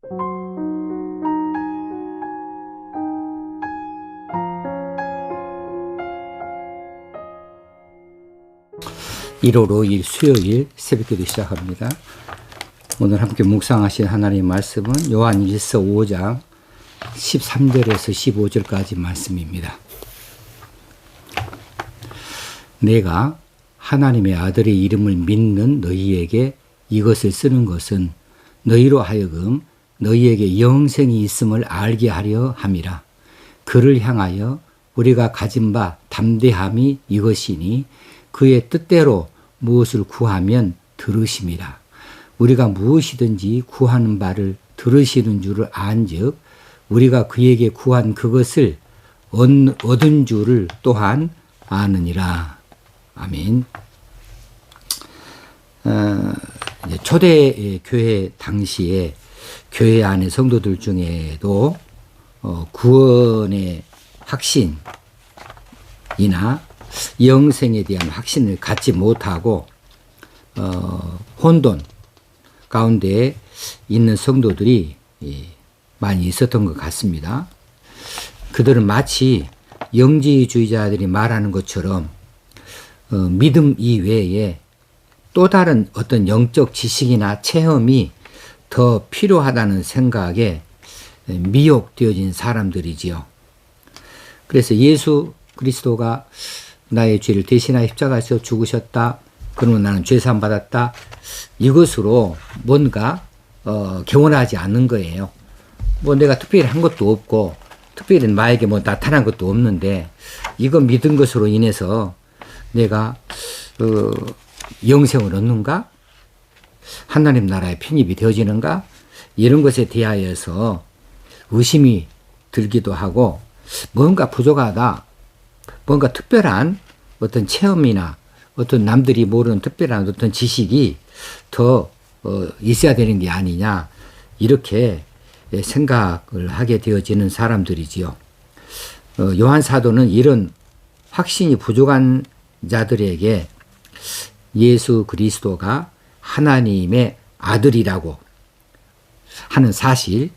(1월 5일) 수요일 새벽기도 시작합니다. 오늘 함께 묵상하실 하나님의 말씀은 요한일서 5장 13절에서 15절까지 말씀입니다. 내가 하나님의 아들의 이름을 믿는 너희에게 이것을 쓰는 것은 너희로 하여금 너희에게 영생이 있음을 알게 하려 함이라. 그를 향하여 우리가 가진 바 담대함이 이것이니 그의 뜻대로 무엇을 구하면 들으심이라. 우리가 무엇이든지 구하는 바를 들으시는 줄을 안즉 우리가 그에게 구한 그것을 얻은 줄을 또한 아느니라. 아멘. 초대 교회 당시에 교회 안의 성도들 중에도 구원의 확신이나 영생에 대한 확신을 갖지 못하고 혼돈 가운데 있는 성도들이 많이 있었던 것 같습니다. 그들은 마치 영지주의자들이 말하는 것처럼 믿음 이외에 또 다른 어떤 영적 지식이나 체험이 더 필요하다는 생각에 미혹되어진 사람들이지요. 그래서 예수 그리스도가 나의 죄를 대신하여 십자가에서 죽으셨다. 그러면 나는 죄사함 받았다. 이것으로 뭔가 경원하지 않는 거예요. 뭐 내가 특별히 한 것도 없고 특별히 나에게 뭐 나타난 것도 없는데 이거 믿은 것으로 인해서 내가 영생을 얻는가? 하나님 나라에 편입이 되어지는가? 이런 것에 대하여서 의심이 들기도 하고 뭔가 부족하다. 뭔가 특별한 어떤 체험이나 어떤 남들이 모르는 특별한 어떤 지식이 더 있어야 되는 게 아니냐 이렇게 생각을 하게 되어지는 사람들이지요. 요한 사도는 이런 확신이 부족한 자들에게 예수 그리스도가 하나님의 아들이라고 하는 사실,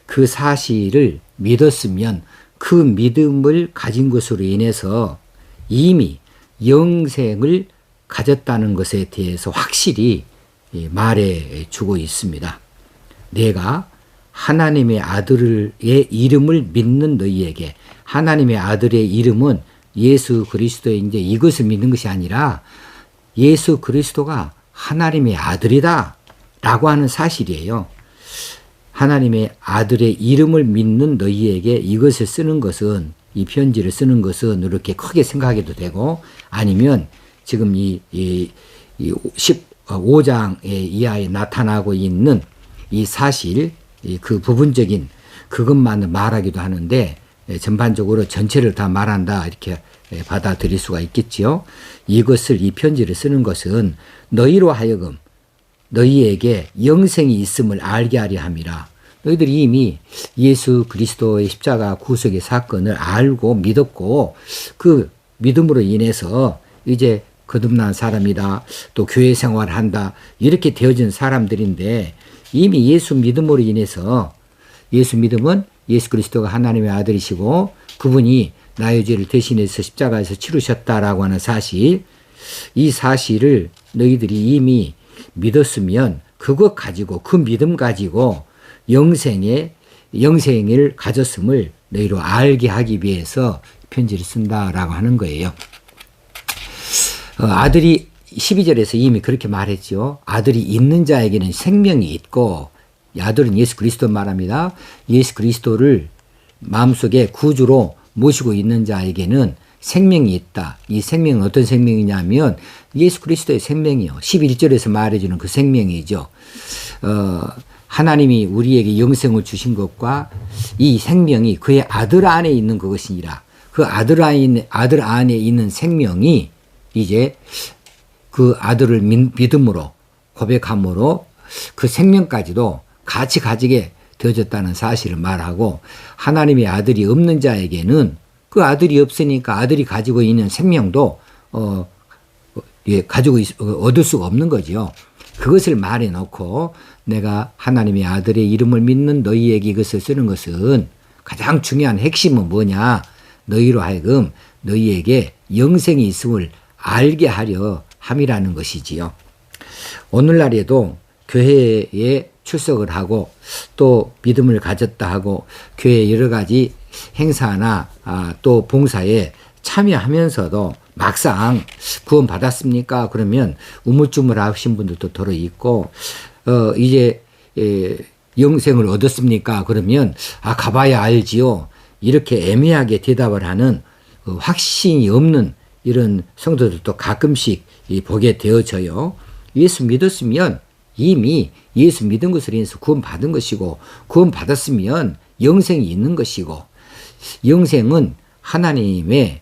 그 사실을 믿었으면 그 믿음을 가진 것으로 인해서 이미 영생을 가졌다는 것에 대해서 확실히 말해 주고 있습니다. 내가 하나님의 아들의 이름을 믿는 너희에게, 하나님의 아들의 이름은 예수 그리스도인데 이것을 믿는 것이 아니라 예수 그리스도가 하나님의 아들이다 라고 하는 사실이에요. 하나님의 아들의 이름을 믿는 너희에게 이것을 쓰는 것은, 이 편지를 쓰는 것은 이렇게 크게 생각해도 되고, 아니면 지금 이 15장 이하에 나타나고 있는 이 사실, 그 부분적인 그것만 말하기도 하는데 전반적으로 전체를 다 말한다 이렇게 받아들일 수가 있겠지요. 이것을, 이 편지를 쓰는 것은 너희로 하여금 너희에게 영생이 있음을 알게 하려 함이라. 너희들이 이미 예수 그리스도의 십자가 구속의 사건을 알고 믿었고 그 믿음으로 인해서 이제 거듭난 사람이다, 또 교회 생활을 한다 이렇게 되어진 사람들인데 이미 예수 믿음으로 인해서, 예수 믿음은 예수 그리스도가 하나님의 아들이시고 그분이 나의 죄를 대신해서 십자가에서 치르셨다라고 하는 사실, 이 사실을 너희들이 이미 믿었으면 그것 가지고, 그 믿음 가지고 영생을 가졌음을 너희로 알게 하기 위해서 편지를 쓴다라고 하는 거예요. 아들이 12절에서 이미 그렇게 말했죠. 아들이 있는 자에게는 생명이 있고, 아들은 예수 그리스도 말합니다. 예수 그리스도를 마음속에 구주로 모시고 있는 자에게는 생명이 있다. 이 생명은 어떤 생명이냐면 예수 그리스도의 생명이요. 11절에서 말해주는 그 생명이죠. 하나님이 우리에게 영생을 주신 것과 이 생명이 그의 아들 안에 있는 그것이니라. 그 아들 안에 있는 생명이 이제 그 아들을 믿음으로, 고백함으로 그 생명까지도 같이 가지게 되어졌다는 사실을 말하고, 하나님의 아들이 없는 자에게는 그 아들이 없으니까 아들이 가지고 있는 생명도 얻을 수가 없는 거죠. 그것을 말해 놓고 내가 하나님의 아들의 이름을 믿는 너희에게 이것을 쓰는 것은 가장 중요한 핵심은 뭐냐? 너희로 하여금 너희에게 영생이 있음을 알게 하려 함이라는 것이지요. 오늘날에도 교회에 출석을 하고 또 믿음을 가졌다 하고 교회 여러 가지 행사나 또 봉사에 참여하면서도 막상 구원 받았습니까? 그러면 우물쭈물 하신 분들도 더러 있고 이제 영생을 얻었습니까? 그러면 가봐야 알지요. 이렇게 애매하게 대답을 하는 확신이 없는 이런 성도들도 가끔씩 보게 되어져요. 예수 믿었으면 이미 예수 믿은 것으로 인해서 구원 받은 것이고 구원 받았으면 영생이 있는 것이고 영생은 하나님의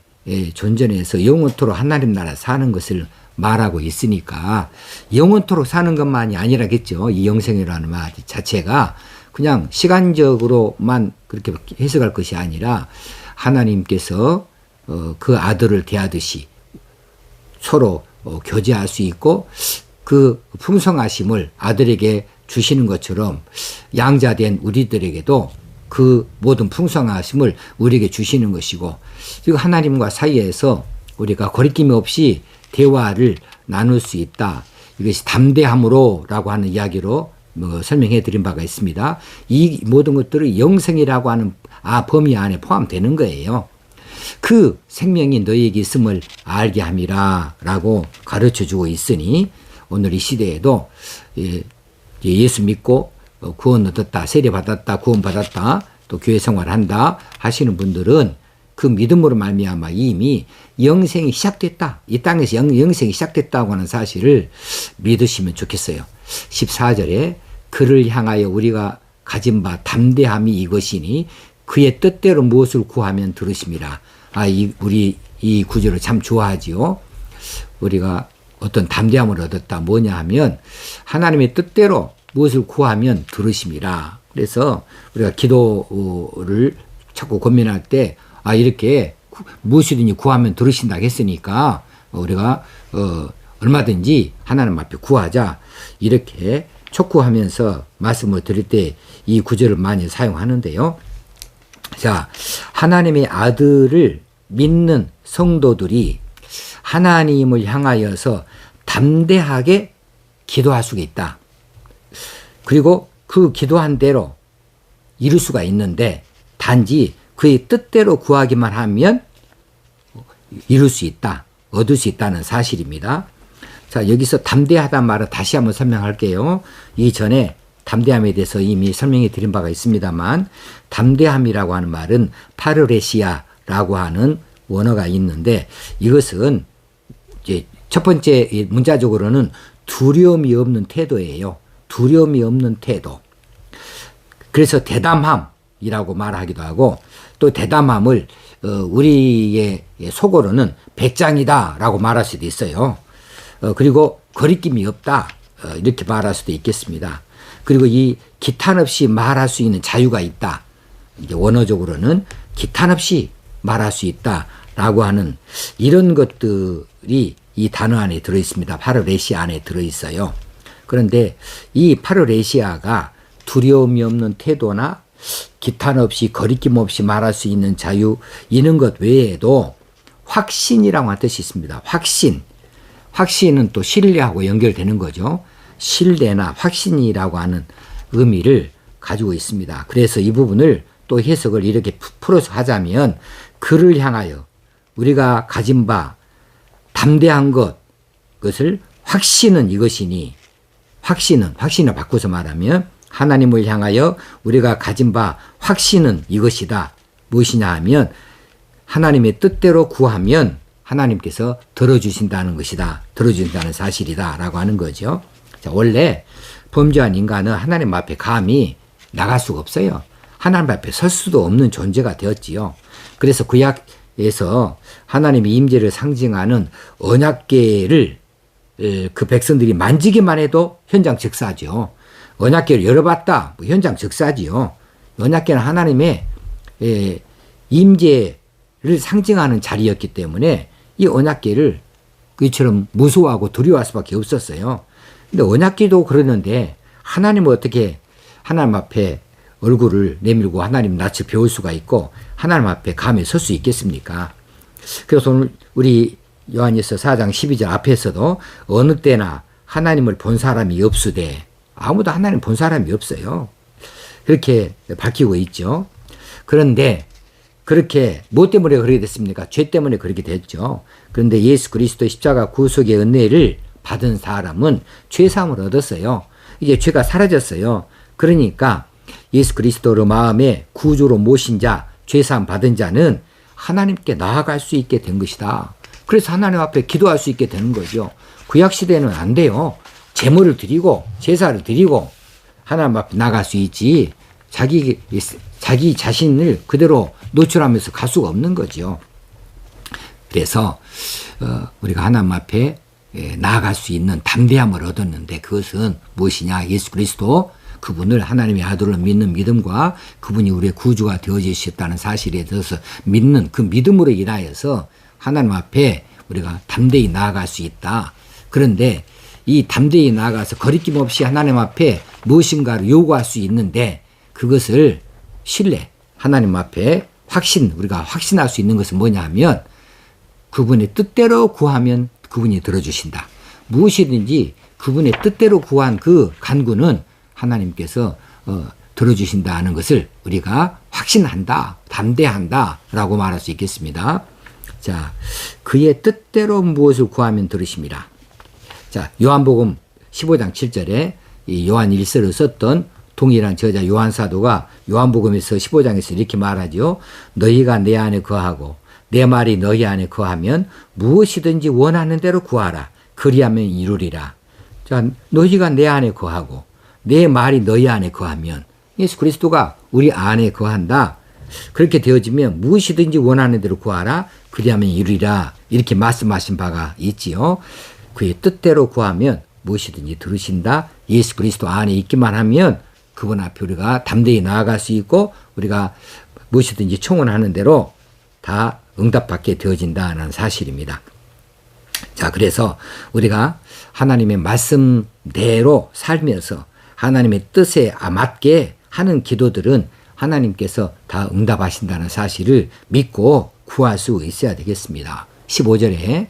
존전에서 영원토록 하나님 나라 사는 것을 말하고 있으니까 영원토록 사는 것만이 아니라겠죠. 이 영생이라는 말 자체가 그냥 시간적으로만 그렇게 해석할 것이 아니라 하나님께서 그 아들을 대하듯이 서로 교제할 수 있고 그 풍성하심을 아들에게 주시는 것처럼 양자된 우리들에게도 그 모든 풍성하심을 우리에게 주시는 것이고 그리고 하나님과 사이에서 우리가 거리낌 없이 대화를 나눌 수 있다. 이것이 담대함으로라고 하는 이야기로 설명해 드린 바가 있습니다. 이 모든 것들이 영생이라고 하는 범위 안에 포함되는 거예요. 그 생명이 너희에게 있음을 알게 함이라 라고 가르쳐주고 있으니 오늘 이 시대에도 예수 믿고 구원 얻었다, 세례 받았다, 구원 받았다, 또 교회 생활한다 하시는 분들은 그 믿음으로 말미암아 이미 영생이 시작됐다. 이 땅에서 영생이 시작됐다고 하는 사실을 믿으시면 좋겠어요. 14절에 그를 향하여 우리가 가진 바 담대함이 이것이니 그의 뜻대로 무엇을 구하면 들으심이라. 우리 이 구절을 참 좋아하지요. 우리가 어떤 담대함을 얻었다. 뭐냐 하면 하나님의 뜻대로 무엇을 구하면 들으심이라. 그래서 우리가 기도를 자꾸 고민할 때 이렇게 무엇이든지 구하면 들으신다 했으니까 우리가 얼마든지 하나님 앞에 구하자 이렇게 촉구하면서 말씀을 드릴 때 이 구절을 많이 사용하는데요. 자, 하나님의 아들을 믿는 성도들이 하나님을 향하여서 담대하게 기도할 수가 있다. 그리고 그 기도한 대로 이룰 수가 있는데 단지 그의 뜻대로 구하기만 하면 이룰 수 있다. 얻을 수 있다는 사실입니다. 자, 여기서 담대하다는 말을 다시 한번 설명할게요. 이전에 담대함에 대해서 이미 설명해 드린 바가 있습니다만 담대함이라고 하는 말은 파르레시아라고 하는 원어가 있는데 이것은 이제 첫 번째 문자적으로는 두려움이 없는 태도예요. 두려움이 없는 태도. 그래서 대담함이라고 말하기도 하고 또 대담함을 우리의 속어로는 배짱이다라고 말할 수도 있어요. 그리고 거리낌이 없다 이렇게 말할 수도 있겠습니다. 그리고 이 기탄 없이 말할 수 있는 자유가 있다. 이제 원어적으로는 기탄 없이 말할 수 있다라고 하는 이런 것들이 이 단어 안에 들어 있습니다. 파르레시아 안에 들어 있어요. 그런데 이 파르레시아가 두려움이 없는 태도나 기탄 없이 거리낌 없이 말할 수 있는 자유 이런 것 외에도 확신이라고 하는 뜻이 있습니다. 확신은 또 신뢰하고 연결되는 거죠. 신뢰나 확신이라고 하는 의미를 가지고 있습니다. 그래서 이 부분을 또 해석을 이렇게 풀어서 하자면 그를 향하여 우리가 가진 바 담대한 그것을 확신은 이것이니 확신을 바꿔서 말하면 하나님을 향하여 우리가 가진 바 확신은 이것이다. 무엇이냐 하면 하나님의 뜻대로 구하면 하나님께서 들어주신다는 것이다. 들어주신다는 사실이다. 라고 하는 거죠. 자, 원래 범죄한 인간은 하나님 앞에 감히 나갈 수가 없어요. 하나님 앞에 설 수도 없는 존재가 되었지요. 그래서 구약에서 하나님의 임재를 상징하는 언약궤를 그 백성들이 만지기만 해도 현장 즉사죠. 언약궤를 열어봤다. 현장 즉사지요. 언약궤는 하나님의 임재를 상징하는 자리였기 때문에 이 언약궤를 그처럼 무서워하고 두려워할 수밖에 없었어요. 근데 언약궤도 그러는데 하나님을 어떻게 하나님 앞에 얼굴을 내밀고 하나님 낯을 배울 수가 있고 하나님 앞에 감히 설 수 있겠습니까? 그래서 오늘 우리 요한일서 4장 12절 앞에서도 어느 때나 하나님을 본 사람이 없으되, 아무도 하나님 본 사람이 없어요. 그렇게 밝히고 있죠. 그런데 그렇게 뭐 때문에 그렇게 됐습니까? 죄 때문에 그렇게 됐죠. 그런데 예수 그리스도의 십자가 구속의 은혜를 받은 사람은 죄사함을 얻었어요. 이제 죄가 사라졌어요. 그러니까 예수 그리스도를 마음에 구주로 모신 자, 죄사함 받은 자는 하나님께 나아갈 수 있게 된 것이다. 그래서 하나님 앞에 기도할 수 있게 되는 거죠. 구약시대는 안 돼요. 제물을 드리고 제사를 드리고 하나님 앞에 나갈 수 있지, 자기 자신을 그대로 노출하면서 갈 수가 없는 거죠. 그래서 우리가 하나님 앞에 나아갈 수 있는 담대함을 얻었는데, 그것은 무엇이냐? 예수 그리스도, 그분을 하나님의 아들로 믿는 믿음과 그분이 우리의 구주가 되어주셨다는 사실에 대해서 믿는 그 믿음으로 인하여서 하나님 앞에 우리가 담대히 나아갈 수 있다. 그런데 이 담대히 나아가서 거리낌 없이 하나님 앞에 무엇인가를 요구할 수 있는데, 그것을 신뢰, 하나님 앞에 우리가 확신할 수 있는 것은 뭐냐 하면, 그분의 뜻대로 구하면 그분이 들어주신다. 무엇이든지 그분의 뜻대로 구한 그 간구는 하나님께서 들어주신다는 것을 우리가 확신한다, 담대한다 라고 말할 수 있겠습니다. 자, 그의 뜻대로 무엇을 구하면 들으십니다. 자, 요한복음 15장 7절에 이 요한 일서를 썼던 동일한 저자 요한 사도가 요한복음에서 15장에서 이렇게 말하죠. 너희가 내 안에 거하고 내 말이 너희 안에 거하면 무엇이든지 원하는 대로 구하라. 그리하면 이루리라. 자, 너희가 내 안에 거하고 내 말이 너희 안에 거하면, 예수 그리스도가 우리 안에 거한다. 그렇게 되어지면 무엇이든지 원하는 대로 구하라. 그리하면 이루리라. 이렇게 말씀하신 바가 있지요. 그의 뜻대로 구하면 무엇이든지 들으신다. 예수 그리스도 안에 있기만 하면 그분 앞에 우리가 담대히 나아갈 수 있고, 우리가 무엇이든지 청원하는 대로 다 응답받게 되어진다는 사실입니다. 자, 그래서 우리가 하나님의 말씀대로 살면서 하나님의 뜻에 맞게 하는 기도들은 하나님께서 다 응답하신다는 사실을 믿고 구할 수 있어야 되겠습니다. 15절에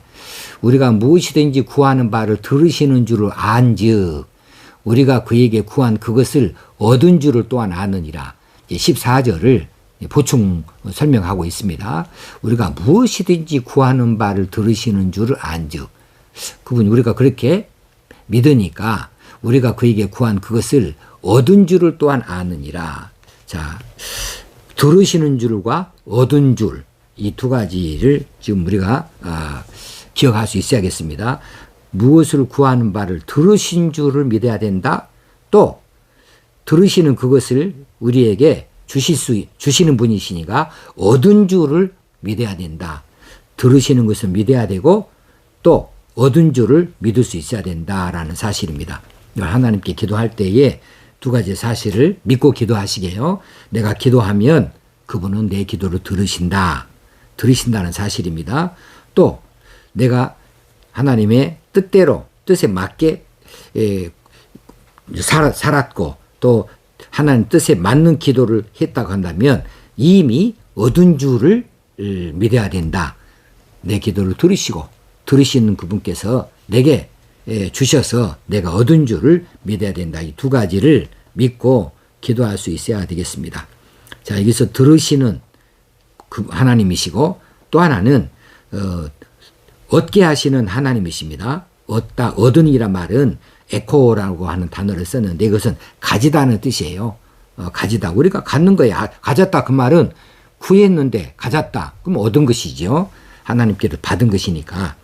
우리가 무엇이든지 구하는 바를 들으시는 줄을 안즉 우리가 그에게 구한 그것을 얻은 줄을 또한 아느니라. 14절을 보충 설명하고 있습니다. 우리가 무엇이든지 구하는 바를 들으시는 줄을 안즉, 그분이 우리가 그렇게 믿으니까 우리가 그에게 구한 그것을 얻은 줄을 또한 아느니라. 자, 들으시는 줄과 얻은 줄, 이 두 가지를 지금 우리가 기억할 수 있어야겠습니다. 무엇을 구하는 바를 들으신 줄을 믿어야 된다. 또 들으시는 그것을 우리에게 주시는 분이시니까 얻은 줄을 믿어야 된다. 들으시는 것을 믿어야 되고 또 얻은 줄을 믿을 수 있어야 된다라는 사실입니다. 하나님께 기도할 때에 두 가지 사실을 믿고 기도하시게요. 내가 기도하면 그분은 내 기도를 들으신다는 사실입니다. 또 내가 하나님의 뜻에 맞게 살았고 또 하나님 뜻에 맞는 기도를 했다고 한다면 이미 얻은 줄을 믿어야 된다. 내 기도를 들으시는 그분께서 내게 주셔서 내가 얻은 줄을 믿어야 된다. 이 두 가지를 믿고 기도할 수 있어야 되겠습니다. 자, 여기서 들으시는 그 하나님이시고 또 하나는 얻게 하시는 하나님이십니다. 얻으니란 말은 에코라고 하는 단어를 썼는데 이것은 가지다는 뜻이에요. 가지다. 우리가 갖는 거야. 가졌다. 그 말은 구했는데 가졌다. 그럼 얻은 것이죠. 하나님께로 받은 것이니까.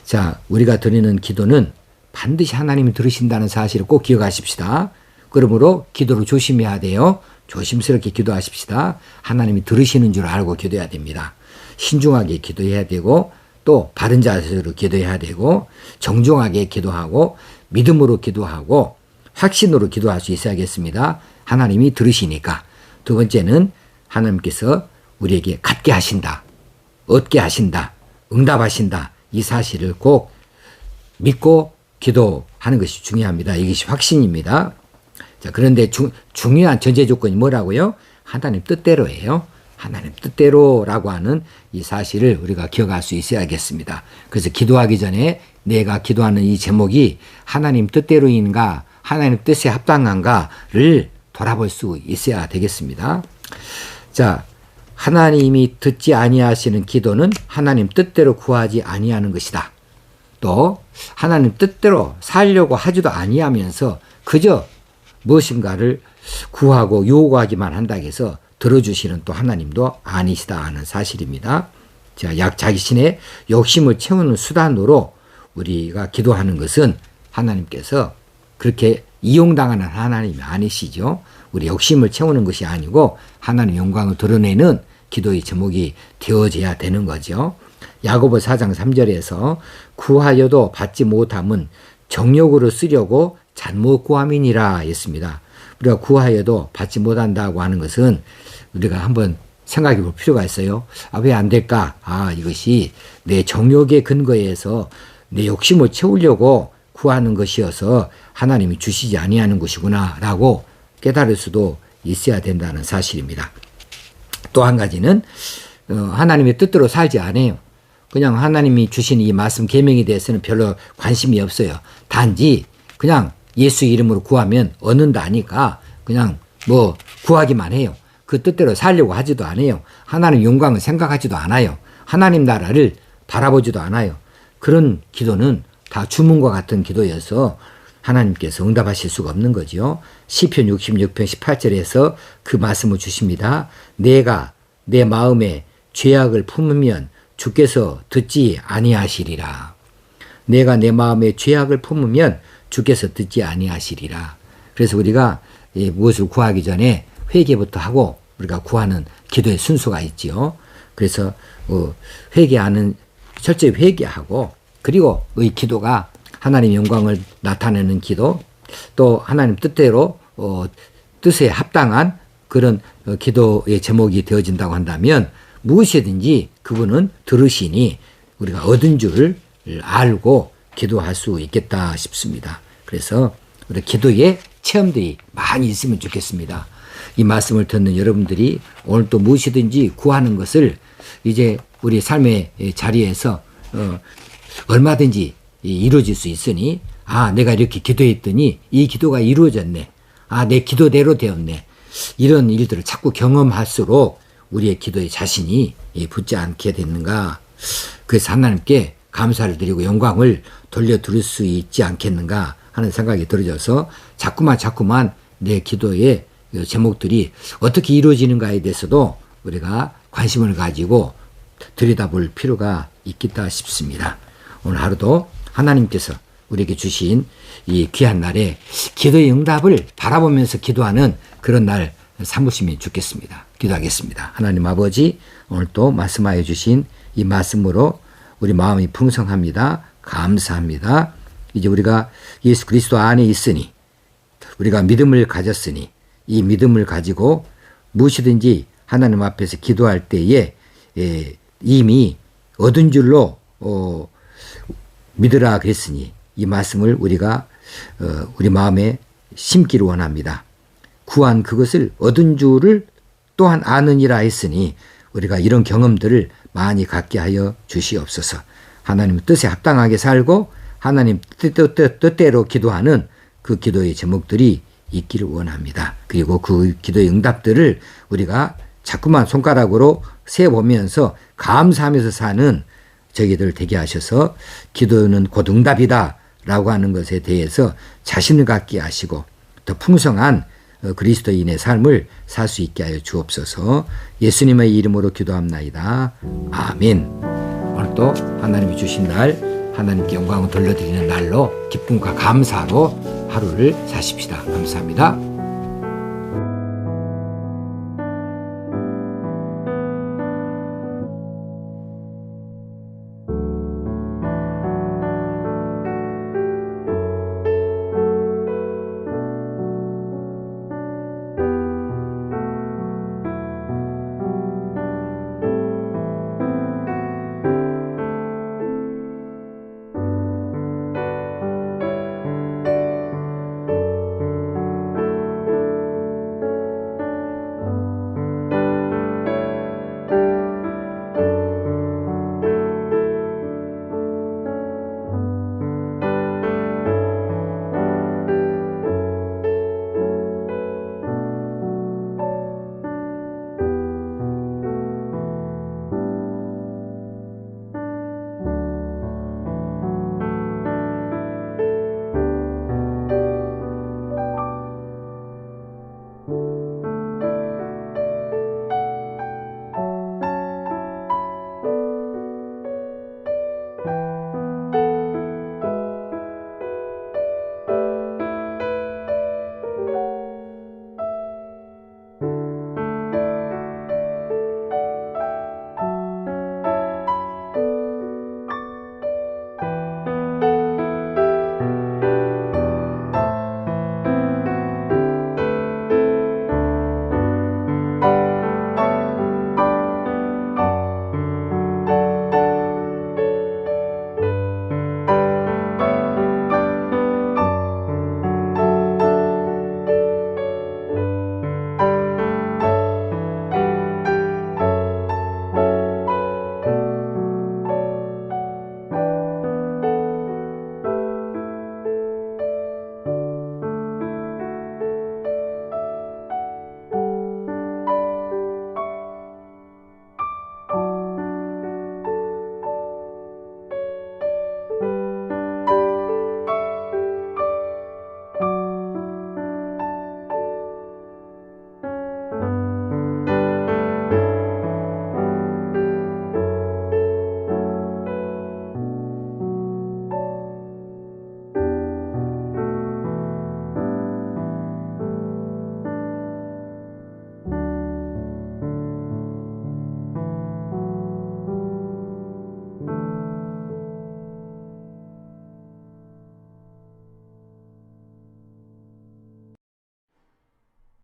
자, 우리가 드리는 기도는 반드시 하나님이 들으신다는 사실을 꼭 기억하십시다. 그러므로 기도를 조심해야 돼요. 조심스럽게 기도하십시다. 하나님이 들으시는 줄 알고 기도해야 됩니다. 신중하게 기도해야 되고 또 바른 자세로 기도해야 되고 정중하게 기도하고 믿음으로 기도하고 확신으로 기도할 수 있어야겠습니다. 하나님이 들으시니까. 두 번째는 하나님께서 우리에게 갖게 하신다. 얻게 하신다. 응답하신다. 이 사실을 꼭 믿고 기도하는 것이 중요합니다. 이것이 확신입니다. 자, 그런데 중요한 전제 조건이 뭐라고요? 하나님 뜻대로예요. 하나님 뜻대로라고 하는 이 사실을 우리가 기억할 수 있어야겠습니다. 그래서 기도하기 전에 내가 기도하는 이 제목이 하나님 뜻대로인가, 하나님 뜻에 합당한가를 돌아볼 수 있어야 되겠습니다. 자, 하나님이 듣지 아니하시는 기도는 하나님 뜻대로 구하지 아니하는 것이다. 또 하나님 뜻대로 살려고 하지도 아니하면서 그저 무엇인가를 구하고 요구하기만 한다고 해서 들어주시는 또 하나님도 아니시다 하는 사실입니다. 자, 자신의 욕심을 채우는 수단으로 우리가 기도하는 것은 하나님께서 그렇게 이용당하는 하나님이 아니시죠. 우리 욕심을 채우는 것이 아니고 하나님 영광을 드러내는 기도의 제목이 되어져야 되는 거죠. 야고보 4장 3절에서 구하여도 받지 못함은 정욕으로 쓰려고 잘못 구함이니라 했습니다. 우리가 구하여도 받지 못한다고 하는 것은 우리가 한번 생각해 볼 필요가 있어요. 왜 안 될까? 이것이 내 정욕의 근거에서 내 욕심을 채우려고 구하는 것이어서 하나님이 주시지 아니하는 것이구나 라고 깨달을 수도 있어야 된다는 사실입니다. 또 한 가지는 하나님의 뜻대로 살지 않아요. 그냥 하나님이 주신 이 말씀 계명에 대해서는 별로 관심이 없어요. 단지 그냥 예수 이름으로 구하면 얻는다 하니까 그냥 뭐 구하기만 해요. 그 뜻대로 살려고 하지도 않아요. 하나님 영광을 생각하지도 않아요. 하나님 나라를 바라보지도 않아요. 그런 기도는 다 주문과 같은 기도여서 하나님께서 응답하실 수가 없는 거죠. 시편 66편 18절에서 그 말씀을 주십니다. 내가 내 마음에 죄악을 품으면 주께서 듣지 아니하시리라. 내가 내 마음에 죄악을 품으면 주께서 듣지 아니하시리라. 그래서 우리가 무엇을 구하기 전에 회개부터 하고 우리가 구하는 기도의 순서가 있지요. 그래서 회개하는 철저히 회개하고 그리고 이 기도가 하나님 영광을 나타내는 기도, 또 하나님 뜻대로 뜻에 합당한 그런 기도의 제목이 되어진다고 한다면 무엇이든지 그분은 들으시니 우리가 얻은 줄 알고 기도할 수 있겠다 싶습니다. 그래서 우리 기도의 체험들이 많이 있으면 좋겠습니다. 이 말씀을 듣는 여러분들이 오늘 또 무엇이든지 구하는 것을 이제 우리 삶의 자리에서 얼마든지 이루어질 수 있으니 내가 이렇게 기도했더니 이 기도가 이루어졌네. 내 기도대로 되었네. 이런 일들을 자꾸 경험할수록 우리의 기도에 자신이 붙지 않게 됐는가. 그래서 하나님께 감사를 드리고 영광을 돌려드릴 수 있지 않겠는가 하는 생각이 들어져서 자꾸만 내 기도의 제목들이 어떻게 이루어지는가에 대해서도 우리가 관심을 가지고 들여다볼 필요가 있겠다 싶습니다. 오늘 하루도 하나님께서 우리에게 주신 이 귀한 날에 기도의 응답을 바라보면서 기도하는 그런 날 삼으시면 좋겠습니다. 기도하겠습니다. 하나님 아버지, 오늘 또 말씀하여 주신 이 말씀으로 우리 마음이 풍성합니다. 감사합니다. 이제 우리가 예수 그리스도 안에 있으니 우리가 믿음을 가졌으니 이 믿음을 가지고 무엇이든지 하나님 앞에서 기도할 때에 이미 얻은 줄로 믿으라 그랬으니 이 말씀을 우리가 우리 마음에 심기를 원합니다. 구한 그것을 얻은 줄을 또한 아느니라 했으니 우리가 이런 경험들을 많이 갖게 하여 주시옵소서. 하나님 뜻에 합당하게 살고 하나님 뜻대로 기도하는 그 기도의 제목들이 있기를 원합니다. 그리고 그 기도의 응답들을 우리가 자꾸만 손가락으로 세보면서 감사하면서 사는 저희들 되게 하셔서 기도는 곧 응답이다 라고 하는 것에 대해서 자신을 갖게 하시고 더 풍성한 그리스도인의 삶을 살 수 있게 하여 주옵소서. 예수님의 이름으로 기도합나이다. 아멘. 오늘 또 하나님이 주신 날 하나님께 영광을 돌려드리는 날로 기쁨과 감사로 하루를 사십시다. 감사합니다.